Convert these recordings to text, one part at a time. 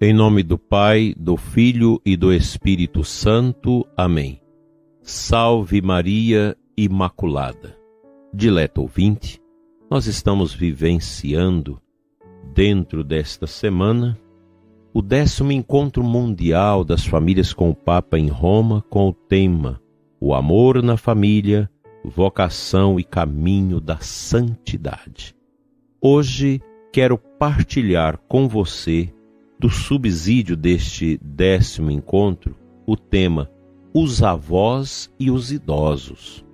Em nome do Pai, do Filho e do Espírito Santo. Amém. Salve Maria Imaculada. Dileto ouvinte, nós estamos vivenciando, dentro desta semana, o 10º Encontro Mundial das Famílias com o Papa em Roma, com o tema O Amor na Família, Vocação e Caminho da Santidade. Hoje quero partilhar com você, do subsídio deste 10º encontro, o tema Os Avós e os Idosos.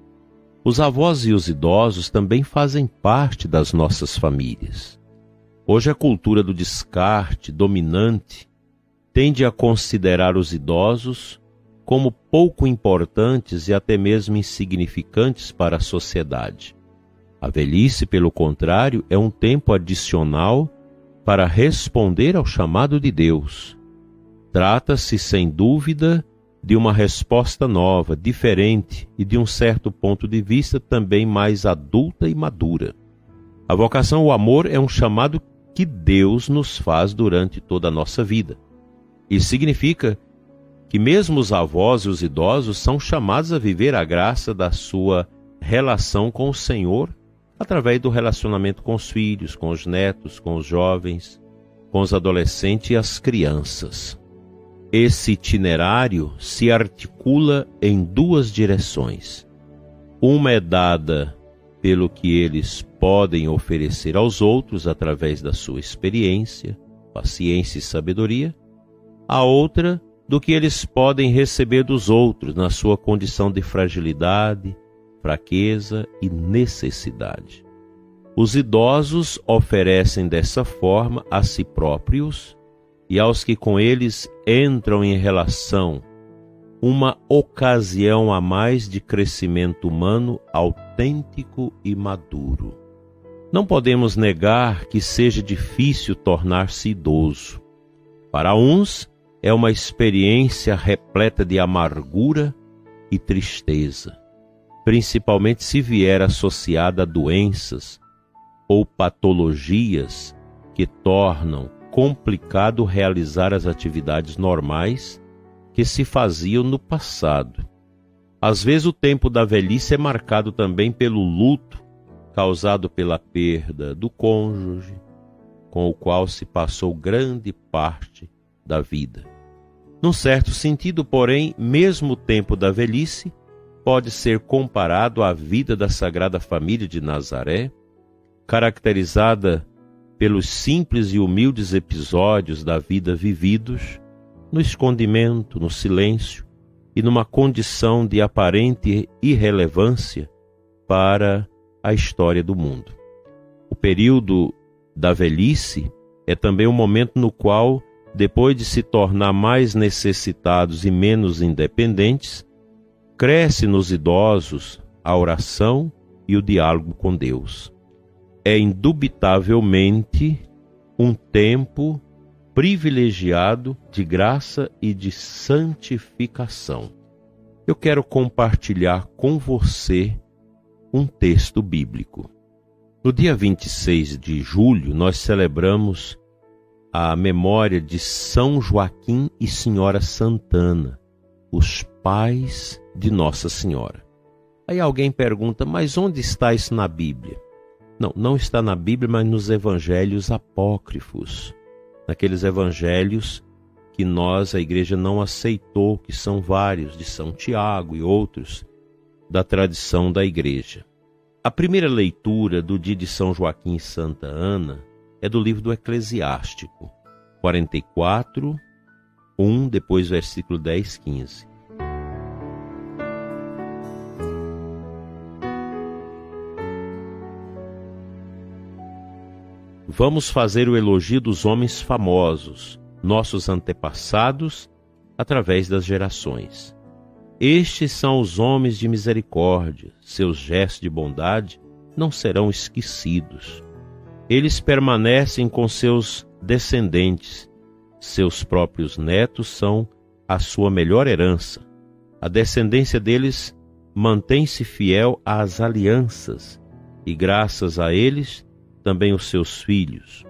Os avós e os idosos também fazem parte das nossas famílias. Hoje a cultura do descarte dominante tende a considerar os idosos como pouco importantes e até mesmo insignificantes para a sociedade. A velhice, pelo contrário, é um tempo adicional para responder ao chamado de Deus. Trata-se, sem dúvida, de uma resposta nova, diferente e, de um certo ponto de vista, também mais adulta e madura. A vocação ao amor é um chamado que Deus nos faz durante toda a nossa vida. Isso significa que mesmo os avós e os idosos são chamados a viver a graça da sua relação com o Senhor, através do relacionamento com os filhos, com os netos, com os jovens, com os adolescentes e as crianças. Esse itinerário se articula em duas direções. Uma é dada pelo que eles podem oferecer aos outros através da sua experiência, paciência e sabedoria. A outra, do que eles podem receber dos outros na sua condição de fragilidade, fraqueza e necessidade. Os idosos oferecem dessa forma a si próprios e aos que com eles entram em relação uma ocasião a mais de crescimento humano autêntico e maduro. Não podemos negar que seja difícil tornar-se idoso. Para uns é uma experiência repleta de amargura e tristeza, principalmente se vier associada a doenças ou patologias que tornam complicado realizar as atividades normais que se faziam no passado. Às vezes o tempo da velhice é marcado também pelo luto causado pela perda do cônjuge, com o qual se passou grande parte da vida. Num certo sentido, porém, mesmo o tempo da velhice pode ser comparado à vida da Sagrada Família de Nazaré, caracterizada pelos simples e humildes episódios da vida vividos no escondimento, no silêncio e numa condição de aparente irrelevância para a história do mundo. O período da velhice é também um momento no qual, depois de se tornar mais necessitados e menos independentes, cresce nos idosos a oração e o diálogo com Deus. É indubitavelmente um tempo privilegiado de graça e de santificação. Eu quero compartilhar com você um texto bíblico. No dia 26 de julho, nós celebramos a memória de São Joaquim e Senhora Santana, os pais de Nossa Senhora. Aí alguém pergunta, mas onde está isso na Bíblia? Não está na Bíblia, mas nos evangelhos apócrifos, naqueles evangelhos que a igreja não aceitou, que são vários, de São Tiago e outros, da tradição da igreja. A primeira leitura do dia de São Joaquim e Santa Ana é do livro do Eclesiástico, 44, 1, depois versículo 10, 15. Vamos fazer o elogio dos homens famosos, nossos antepassados, através das gerações. Estes são os homens de misericórdia, seus gestos de bondade não serão esquecidos. Eles permanecem com seus descendentes, seus próprios netos são a sua melhor herança. A descendência deles mantém-se fiel às alianças, e graças a eles, também os seus filhos.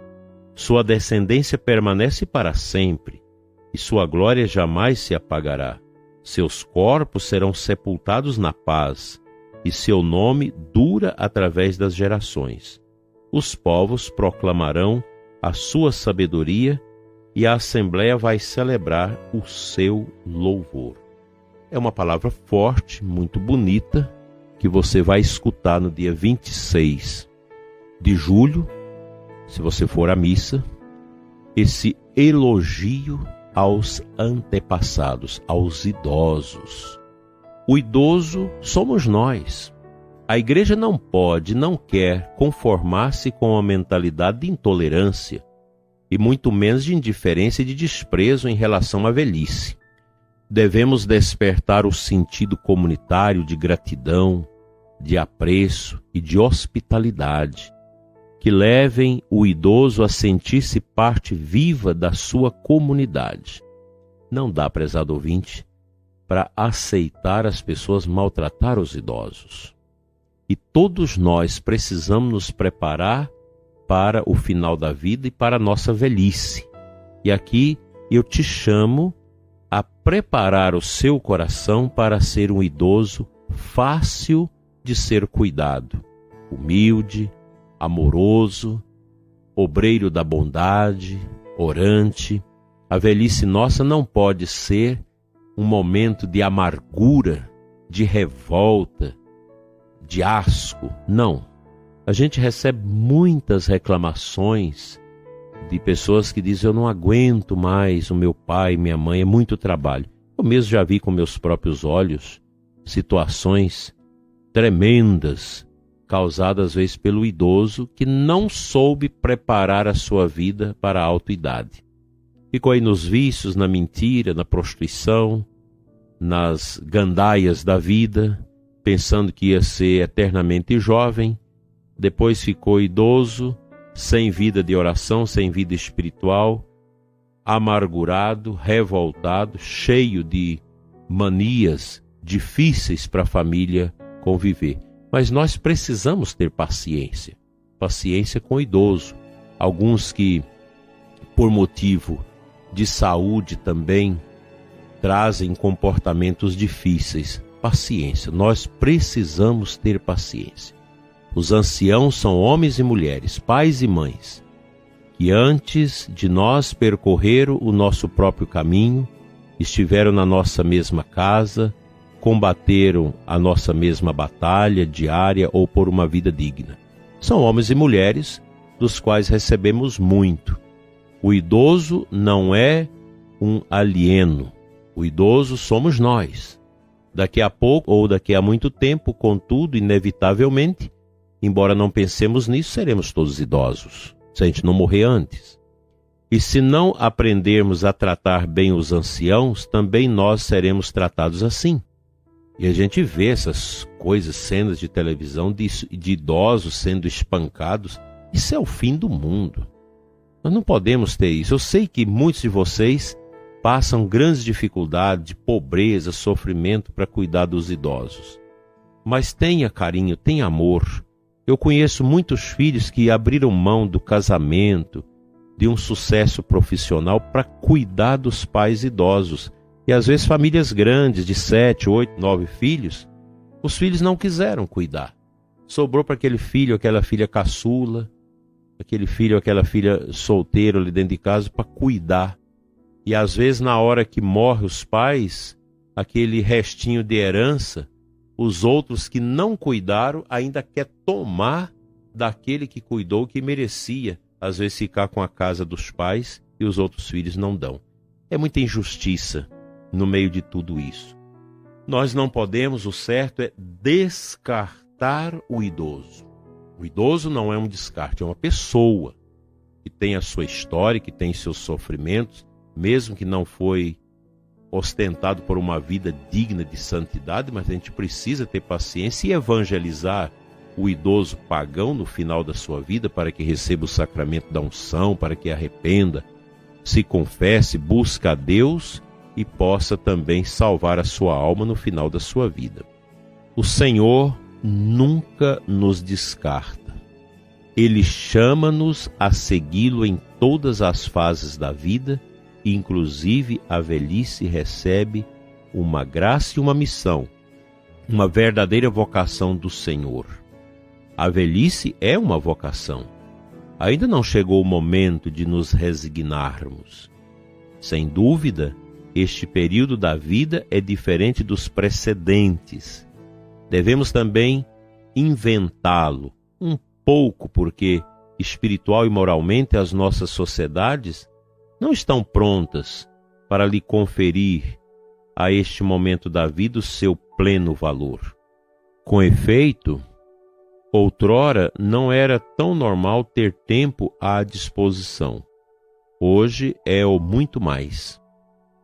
Sua descendência permanece para sempre, e sua glória jamais se apagará. Seus corpos serão sepultados na paz, e seu nome dura através das gerações. Os povos proclamarão a sua sabedoria, e a Assembleia vai celebrar o seu louvor. É uma palavra forte, muito bonita, que você vai escutar no dia 26 de julho, se você for à missa, esse elogio aos antepassados, aos idosos. O idoso somos nós. A igreja não pode, não quer conformar-se com a mentalidade de intolerância e muito menos de indiferença e de desprezo em relação à velhice. Devemos despertar o sentido comunitário de gratidão, de apreço e de hospitalidade, que levem o idoso a sentir-se parte viva da sua comunidade. Não dá, prezado ouvinte, para aceitar as pessoas maltratar os idosos. E todos nós precisamos nos preparar para o final da vida e para a nossa velhice. E aqui eu te chamo a preparar o seu coração para ser um idoso fácil de ser cuidado, humilde, amoroso, obreiro da bondade, orante. A velhice nossa não pode ser um momento de amargura, de revolta, de asco. Não. A gente recebe muitas reclamações de pessoas que dizem: eu não aguento mais o meu pai, minha mãe, é muito trabalho. Eu mesmo já vi com meus próprios olhos situações tremendas, causadas às vezes pelo idoso que não soube preparar a sua vida para a alta-idade. Ficou aí nos vícios, na mentira, na prostituição, nas gandaias da vida, pensando que ia ser eternamente jovem. Depois ficou idoso, sem vida de oração, sem vida espiritual, amargurado, revoltado, cheio de manias difíceis para a família conviver. Mas nós precisamos ter paciência, paciência com o idoso. Alguns que, por motivo de saúde também, trazem comportamentos difíceis. Paciência, nós precisamos ter paciência. Os anciãos são homens e mulheres, pais e mães, que antes de nós percorreram o nosso próprio caminho, estiveram na nossa mesma casa, combateram a nossa mesma batalha diária ou por uma vida digna. São homens e mulheres dos quais recebemos muito. O idoso não é um alieno. O idoso somos nós. Daqui a pouco ou daqui a muito tempo, contudo, inevitavelmente, embora não pensemos nisso, seremos todos idosos, se a gente não morrer antes. E se não aprendermos a tratar bem os anciãos, também nós seremos tratados assim. E a gente vê essas coisas, cenas de televisão de idosos sendo espancados. Isso é o fim do mundo. Nós não podemos ter isso. Eu sei que muitos de vocês passam grandes dificuldades, de pobreza, sofrimento para cuidar dos idosos. Mas tenha carinho, tenha amor. Eu conheço muitos filhos que abriram mão do casamento, de um sucesso profissional para cuidar dos pais idosos. E às vezes famílias grandes, de 7, 8, 9 filhos, os filhos não quiseram cuidar. Sobrou para aquele filho, aquela filha caçula, aquele filho, aquela filha solteira ali dentro de casa para cuidar. E às vezes na hora que morrem os pais, aquele restinho de herança, os outros que não cuidaram ainda quer tomar daquele que cuidou, que merecia, às vezes, ficar com a casa dos pais e os outros filhos não dão. É muita injustiça no meio de tudo isso. Nós não podemos, o certo é descartar o idoso. O idoso não é um descarte, é uma pessoa que tem a sua história, que tem seus sofrimentos, mesmo que não foi ostentado por uma vida digna de santidade, mas a gente precisa ter paciência e evangelizar o idoso pagão no final da sua vida para que receba o sacramento da unção, para que arrependa, se confesse, busque a Deus e possa também salvar a sua alma no final da sua vida. O Senhor nunca nos descarta. Ele chama-nos a segui-lo em todas as fases da vida, e inclusive a velhice recebe uma graça e uma missão, uma verdadeira vocação do Senhor. A velhice é uma vocação. Ainda não chegou o momento de nos resignarmos. Sem dúvida, este período da vida é diferente dos precedentes. Devemos também inventá-lo um pouco, porque espiritual e moralmente as nossas sociedades não estão prontas para lhe conferir a este momento da vida o seu pleno valor. Com efeito, outrora não era tão normal ter tempo à disposição. Hoje é o muito mais.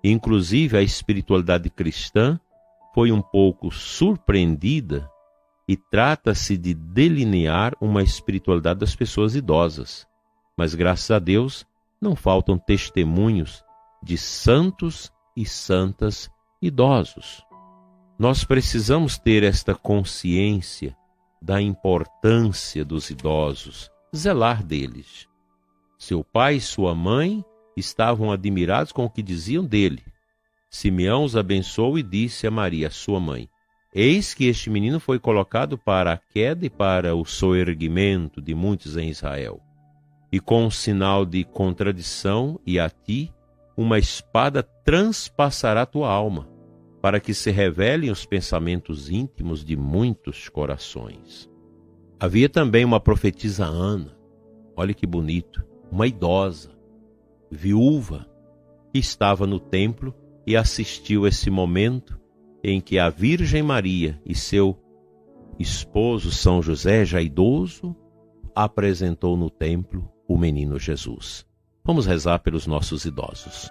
Inclusive, a espiritualidade cristã foi um pouco surpreendida e trata-se de delinear uma espiritualidade das pessoas idosas. Mas, graças a Deus, não faltam testemunhos de santos e santas idosos. Nós precisamos ter esta consciência da importância dos idosos, zelar deles. Seu pai e sua mãe estavam admirados com o que diziam dele. Simeão os abençoou e disse a Maria, sua mãe: eis que este menino foi colocado para a queda e para o soerguimento de muitos em Israel. E com um sinal de contradição, e a ti, uma espada transpassará tua alma, para que se revelem os pensamentos íntimos de muitos corações. Havia também uma profetisa Ana, olha que bonito, uma idosa, viúva, que estava no templo e assistiu esse momento em que a Virgem Maria e seu esposo São José, já idoso, apresentou no templo o menino Jesus. Vamos rezar pelos nossos idosos.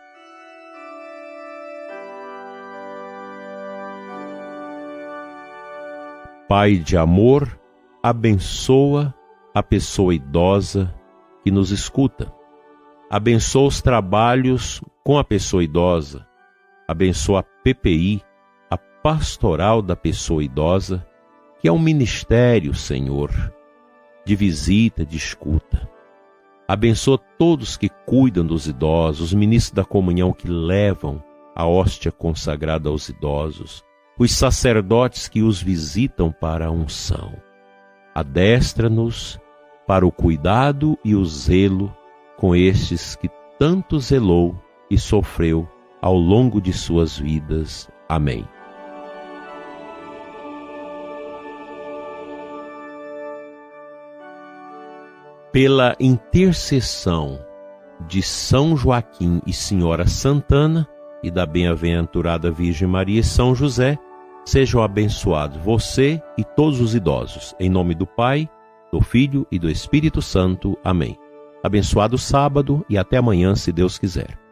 Pai de amor, abençoa a pessoa idosa que nos escuta. Abençoa os trabalhos com a pessoa idosa. Abençoa a PPI, a pastoral da pessoa idosa, que é um ministério, Senhor, de visita, de escuta. Abençoa todos que cuidam dos idosos, os ministros da comunhão que levam a hóstia consagrada aos idosos, os sacerdotes que os visitam para a unção. Adestra-nos para o cuidado e o zelo com estes que tanto zelou e sofreu ao longo de suas vidas. Amém. Pela intercessão de São Joaquim e Senhora Santana e da bem-aventurada Virgem Maria e São José, sejam abençoados você e todos os idosos. Em nome do Pai, do Filho e do Espírito Santo. Amém. Abençoado sábado e até amanhã, se Deus quiser.